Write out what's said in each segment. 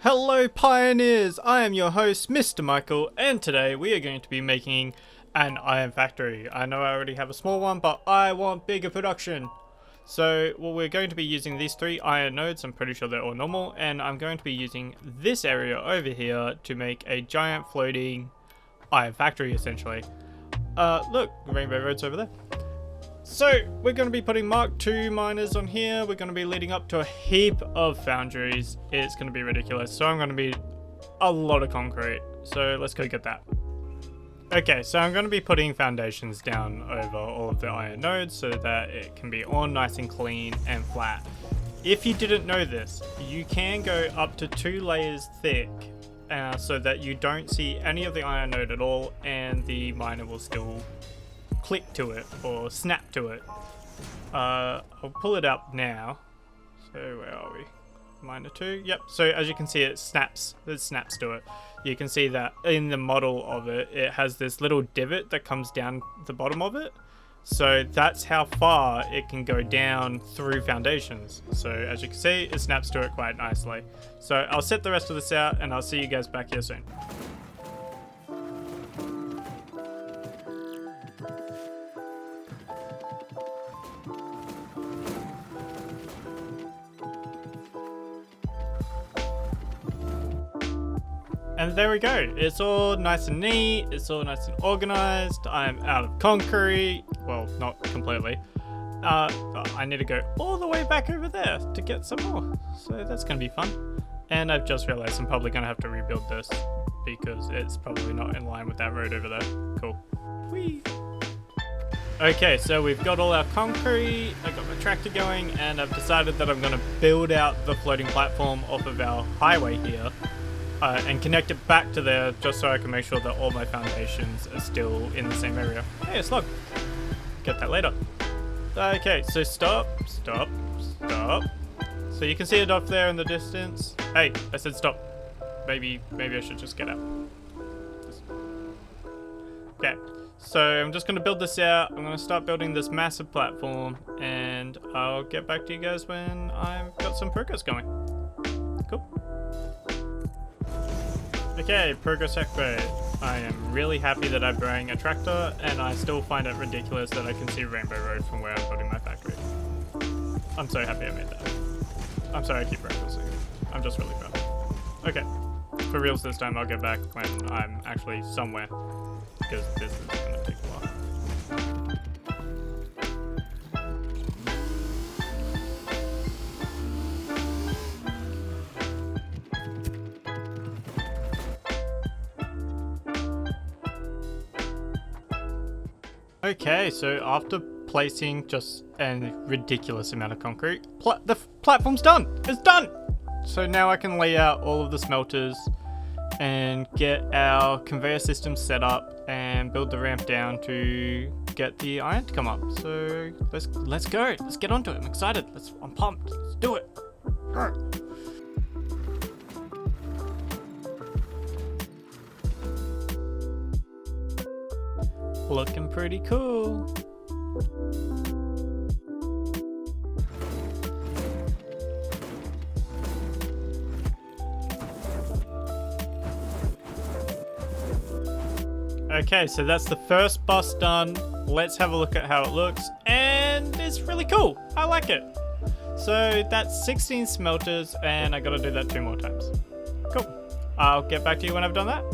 Hello pioneers, I am your host Mr. Michael, and today we are going to be making an iron factory. I know I already have a small one, but I want bigger production. So we're going to be using these 3 iron nodes. I'm pretty sure they're all normal, and I'm going to be using this area over here to make a giant floating iron factory essentially. Look, Rainbow Road's over there. So we're going to be putting Mark II miners on here. We're going to be leading up to a heap of foundries. It's going to be ridiculous. So I'm going to be a lot of concrete. So let's go get that. Okay, so I'm going to be putting foundations down over all of the iron nodes so that it can be all nice and clean and flat. If you didn't know this, you can go up to 2 layers thick so that you don't see any of the iron node at all, and the miner will still click to it or snap to it. I'll pull it up now. So where are we? Miner 2. Yep. So as you can see, it snaps to it. You can see that in the model of it, it has this little divot that comes down the bottom of it. So that's how far it can go down through foundations. So as you can see, it snaps to it quite nicely. So I'll set the rest of this out and I'll see you guys back here soon. And there we go. It's all nice and neat. It's all nice and organized. I'm out of concrete. Well, not completely. I need to go all the way back over there to get some more. So that's going to be fun. And I've just realized I'm probably going to have to rebuild this because it's probably not in line with that road over there. Cool. Whee! Okay, so we've got all our concrete. I got my tractor going, and I've decided that I'm going to build out the floating platform off of our highway here. And connect it back to there just so I can make sure that all my foundations are still in the same area. Hey, a slug. Get that later. Okay, so stop. So you can see it off there in the distance. Hey, I said stop. Maybe I should just get out. Okay, so I'm just gonna build this out. I'm gonna start building this massive platform, and I'll get back to you guys when I've got some progress going. Cool. Okay, progress upgrade. I am really happy that I'm buying a tractor, and I still find it ridiculous that I can see Rainbow Road from where I'm building my factory. I'm so happy I made that. I'm sorry I keep referencing it. I'm just really proud. Okay, for reals this time I'll get back when I'm actually somewhere, because this is going to take a while. Okay, so after placing just a ridiculous amount of concrete, the platform's done! It's done! So now I can lay out all of the smelters and get our conveyor system set up and build the ramp down to get the iron to come up. So let's go. Let's get onto it. I'm excited. I'm pumped. Let's do it. Looking pretty cool. Okay, so that's the first bus done. Let's have a look at how it looks, and it's really cool. I like it. So that's 16 smelters, and I gotta do that 2 more times. Cool. I'll get back to you when I've done that.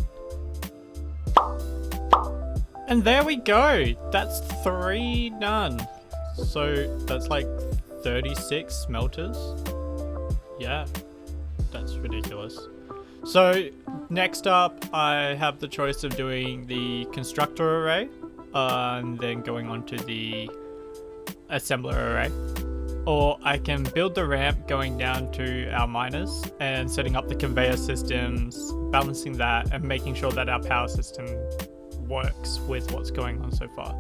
And there we go. That's 3 done. So that's like 36 smelters. Yeah, that's ridiculous. So next up, I have the choice of doing the constructor array and then going on to the assembler array. Or I can build the ramp going down to our miners and setting up the conveyor systems, balancing that, and making sure that our power system works with what's going on so far.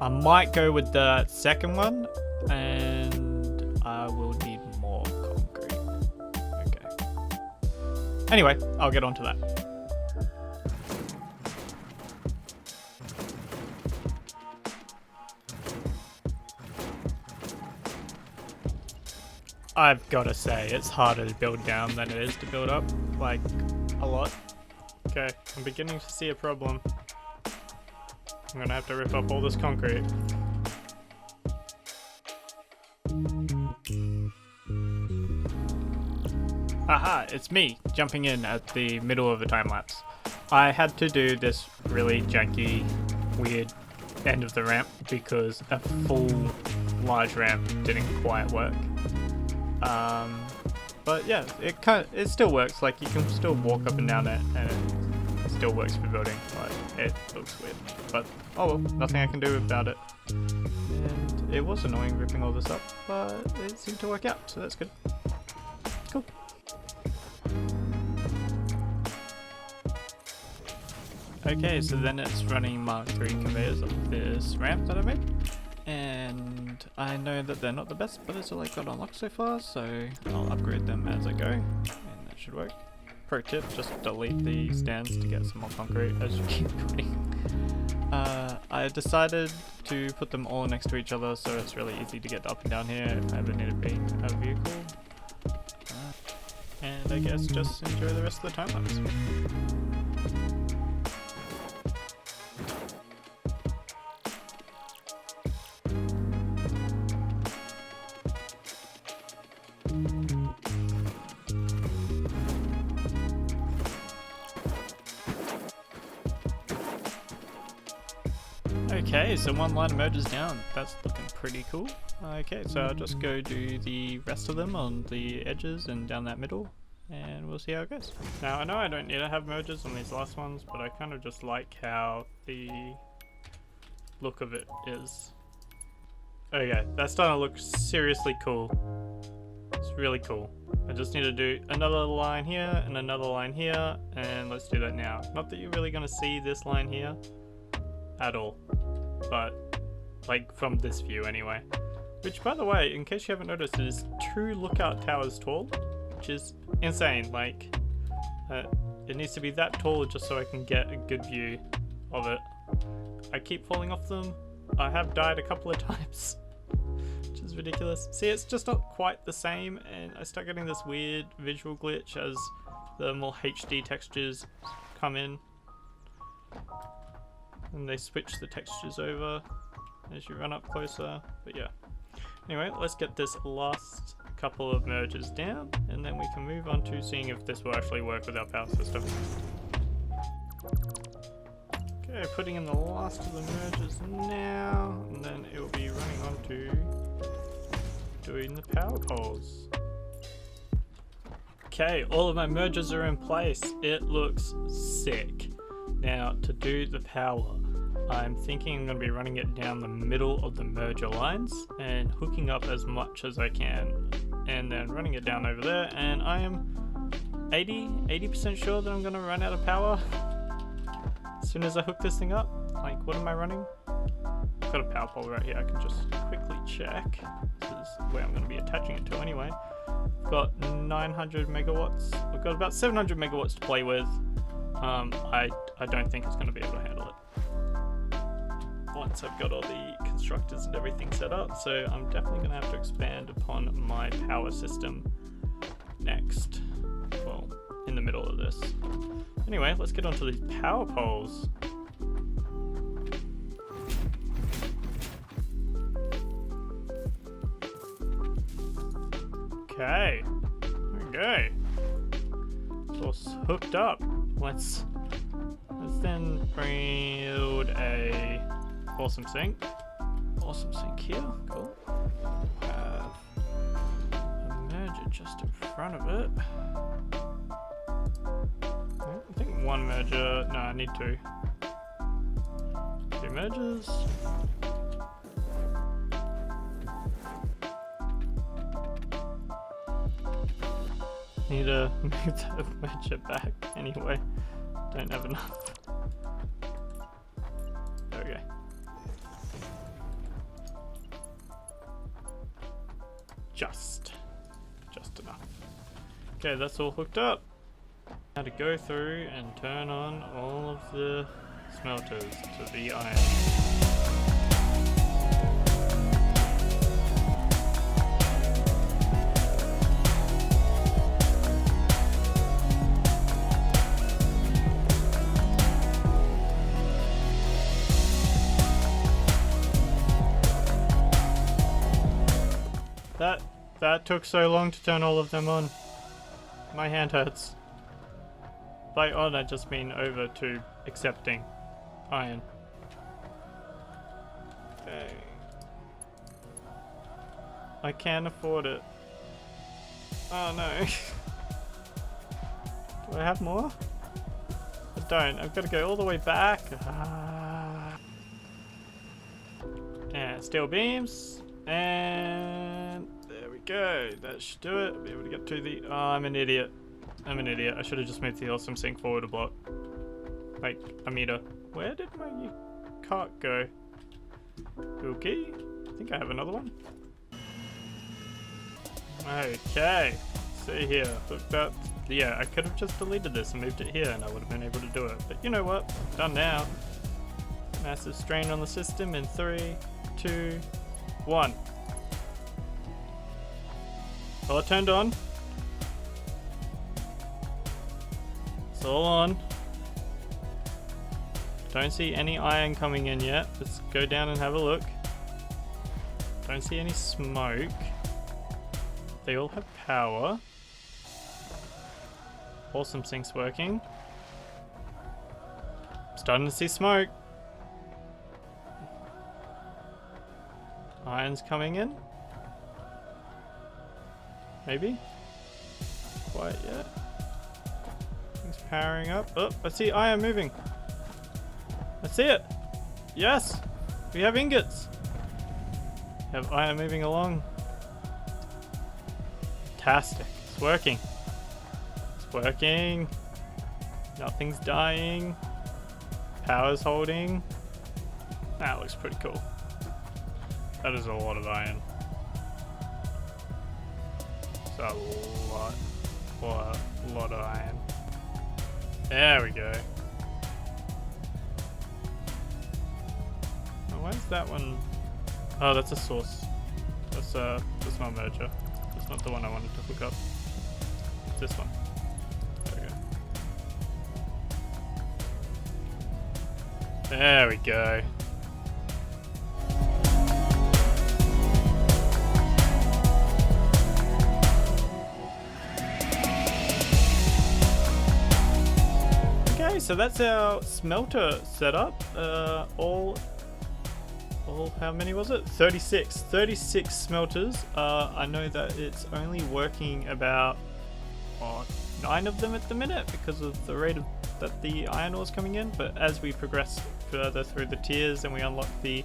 I might go with the second one, and I will need more concrete. Okay. Anyway, I'll get onto that. I've gotta say, it's harder to build down than it is to build up, like, a lot. Okay, I'm beginning to see a problem. I'm gonna have to rip up all this concrete. Aha, it's me, jumping in at the middle of a time lapse. I had to do this really janky, weird end of the ramp because a full large ramp didn't quite work. But yeah, it still works. Like, you can still walk up and down it, and it still works for building. But it looks weird. But oh well, nothing I can do about it. And it was annoying ripping all this up, but it seemed to work out, so that's good. Cool. Okay, so then it's running Mark III conveyors up this ramp that I made. And I know that they're not the best, but it's all I got unlocked so far, so I'll upgrade them as I go, and that should work. Pro tip, just delete the stands to get some more concrete as you keep going. I decided to put them all next to each other so it's really easy to get up and down here if I ever need to be a vehicle. And I guess just enjoy the rest of the time lapse. Okay, so one line merges down. That's looking pretty cool. Okay, so I'll just go do the rest of them on the edges and down that middle, and we'll see how it goes. Now, I know I don't need to have merges on these last ones, but I kind of just like how the look of it is. Okay, that's starting to look seriously cool. It's really cool. I just need to do another line here and another line here, and let's do that now. Not that you're really going to see this line here at all, but like from this view anyway. Which, by the way, in case you haven't noticed, is 2 lookout towers tall, which is insane. Like, it needs to be that tall just so I can get a good view of it. I keep falling off them. I have died a couple of times, which is ridiculous. See, it's just not quite the same, and I start getting this weird visual glitch as the more HD textures come in. And they switch the textures over as you run up closer, but yeah. Anyway, let's get this last couple of merges down, and then we can move on to seeing if this will actually work with our power system. Okay, putting in the last of the merges now, and then it will be running on to doing the power poles. Okay, all of my merges are in place. It looks sick. Now, to do the power, I'm thinking I'm going to be running it down the middle of the merger lines and hooking up as much as I can, and then running it down over there, and I am 80% sure that I'm going to run out of power as soon as I hook this thing up. Like, what am I running? I've got a power pole right here. I can just quickly check. This is where I'm going to be attaching it to anyway. I've got 900 megawatts. We've got about 700 megawatts to play with. I don't think it's going to be able to handle it once I've got all the constructors and everything set up, so I'm definitely going to have to expand upon my power system next. Well, in the middle of this. Anyway, let's get onto these power poles. Okay. Okay. It's all hooked up. Let's then build a awesome sink. Awesome sink here. Cool. Have a merger just in front of it. I think one merger. No, I need 2. 2 mergers. Need to move that merger back anyway. Don't have enough. There we go. Just enough. Okay, that's all hooked up. Now to go through and turn on all of the smelters to the iron. That took so long to turn all of them on. My hand hurts. By on, I just mean over to accepting iron. Okay. I can't afford it. Oh no. Do I have more? I don't. I've got to go all the way back. And steel beams. And there we go. That should do it. I'll be able to get to the... Oh, I'm an idiot. I'm an idiot. I should have just moved the awesome sink forward a block. Like a meter. Where did my cart go? Okay. I think I have another one. Okay. See here. Look, that... Yeah, I could have just deleted this and moved it here and I would have been able to do it. But you know what? Done now. Massive strain on the system in 3, 2, 1. All turned on. It's all on. Don't see any iron coming in yet. Let's go down and have a look. Don't see any smoke. They all have power. Awesome sink's working. Starting to see smoke. Iron's coming in. Maybe? Quite yet. Things powering up. Oh, I see iron moving. I see it. Yes! We have ingots. We have iron moving along. Fantastic. It's working. It's working. Nothing's dying. Power's holding. That looks pretty cool. That is a lot of iron. It's a lot of iron. There we go. Oh, where's that one? Oh, that's a source. That's my merger. That's not the one I wanted to hook up. It's this one. There we go. Okay, so that's our smelter setup. All how many was it? 36 smelters. I know that it's only working about 9 of them at the minute because of the rate that the iron ore is coming in, but as we progress further through the tiers and we unlock the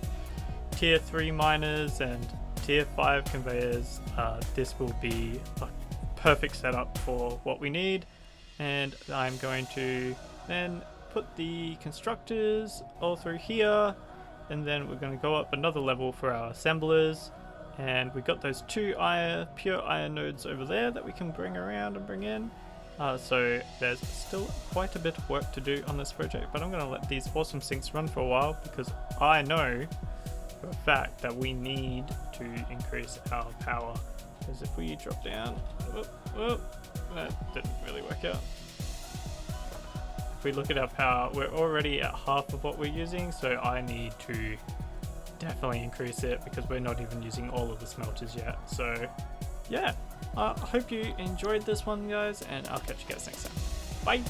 tier 3 miners and tier 5 conveyors, this will be a perfect setup for what we need. And I'm going to then put the constructors all through here, and then we're going to go up another level for our assemblers. And we got those 2 pure iron nodes over there that we can bring around and bring in. So there's still quite a bit of work to do on this project, but I'm going to let these awesome sinks run for a while because I know for a fact that we need to increase our power. Because if we drop down, that didn't really work out. If we look at our power, we're already at half of what we're using, so I need to definitely increase it because we're not even using all of the smelters yet. So yeah, I hope you enjoyed this one, guys, and I'll catch you guys next time. Bye!